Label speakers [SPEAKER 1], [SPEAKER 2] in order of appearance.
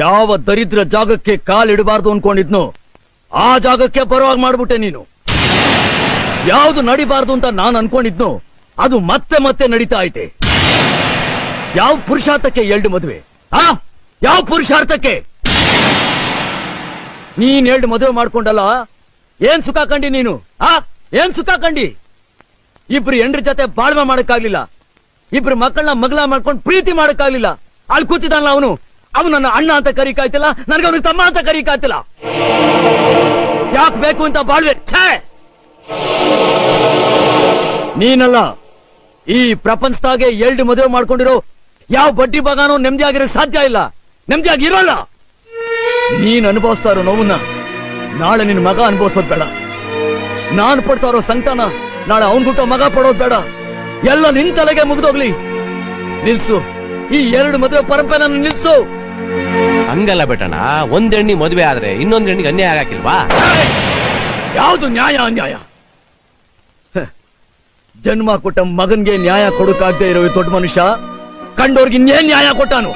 [SPEAKER 1] ಯಾವ ದರಿದ್ರ ಜಾಗಕ್ಕೆ ಕಾಲಿಡಬಾರ್ದು ಅನ್ಕೊಂಡಿದ್ನು ಆ ಜಾಗಕ್ಕೆ ಬರುವಾಗ ಮಾಡ್ಬಿಟ್ಟೆ ನೀನು. ಯಾವ್ದು ನಡಿಬಾರ್ದು ಅಂತ ನಾನು ಅನ್ಕೊಂಡಿದ್ನು ಅದು ಮತ್ತೆ ಮತ್ತೆ ನಡೀತಾ ಐತೆ. ಯಾವ ಪುರುಷಾರ್ಥಕ್ಕೆ 2 ಮದುವೆ? ಯಾವ ಪುರುಷಾರ್ಥಕ್ಕೆ? ನೀನ್ 2 ಮದುವೆ ಮಾಡ್ಕೊಂಡಲ್ಲ, ಏನ್ ಸುಖ ಕಂಡಿ ನೀನು? ಏನ್ ಸುಖ ಕಂಡಿ? ಇಬ್ರು ಹೆಂಡ್ರ ಜೊತೆ ಬಾಳ್ವೆ ಮಾಡಕ್ಕಾಗ್ಲಿಲ್ಲ, ಇಬ್ರು ಮಕ್ಕಳನ್ನ ಮಗಳ ಮಾಡ್ಕೊಂಡು ಪ್ರೀತಿ ಮಾಡಕ್ಕಾಗ್ಲಿಲ್ಲ. ಅಲ್ಲಿ ಕೂತಿದ್ದಾನಲ್ಲ ಅವನು ನನ್ನ ಅಣ್ಣ ಅಂತ ಕರೀಕಾಯ್ತಿಲ್ಲ, ನನಗೆ ಅವನಿಗೆ ತಮ್ಮ ಅಂತ ಕರೀಕಾಯ್ತಿಲ್ಲ. ಯಾಕೆ ಬೇಕು ಅಂತ ಬಾಳ್ವೆ? ನೀನಲ್ಲ, ಈ ಪ್ರಪಂಚದಾಗೆ 2 ಮದುವೆ ಮಾಡ್ಕೊಂಡಿರೋ ಯಾವ ಬಡ್ಡಿ ಬಗಾನೋ ನೆಮ್ಮದಿಯಾಗಿರೋ ಸಾಧ್ಯ ಇಲ್ಲ, ನೆಮ್ಮದಿಯಾಗಿರೋಲ್ಲ. ನೀನ್ ಅನುಭವಿಸ್ತಾ ಇರೋ ನೋವನ್ನ ನಾಳೆ ನಿನ್ ಮಗ ಅನುಭವಿಸೋದ್ ಬೇಡ. ನಾನ್ ಪಡ್ತಾ ಇರೋ ಸಂಕಟನ ನಾಳೆ ಅವನ್ ಬಿಟ್ಟು ಮಗ ಪಡೋದ್ ಬೇಡ. ಎಲ್ಲ ನಿನ್ ತಲೆಗೆ ಮುಗ್ದೋಗ್ಲಿ. ನಿಲ್ಸು, ಈ 2 ಮದುವೆ ಪರಂಪರೆ ನಿಲ್ಸು.
[SPEAKER 2] ಹಂಗಲ್ಲ ಬೇಟಣ್ಣ, ಒಂದ್ ಹೆಣ್ಣಿ ಮದುವೆ ಆದ್ರೆ ಇನ್ನೊಂದ್ ಹೆಣ್ಣಿಗೆ ಅನ್ಯಾಯ ಆಗಕ್ಕಿಲ್ವಾ?
[SPEAKER 1] ಯಾವ್ದು ನ್ಯಾಯ ಅನ್ಯಾಯ? ಜನ್ಮ ಕೊಟ್ಟ ಮಗನ್ಗೆ ನ್ಯಾಯ ಕೊಡಕ್ಕಾಗದೆ ಇರೋ ದೊಡ್ಡ ಮನುಷ್ಯ ಕಂಡೋರ್ಗೆ ಇನ್ನೇನ್ ನ್ಯಾಯ ಕೊಟ್ಟಾನು?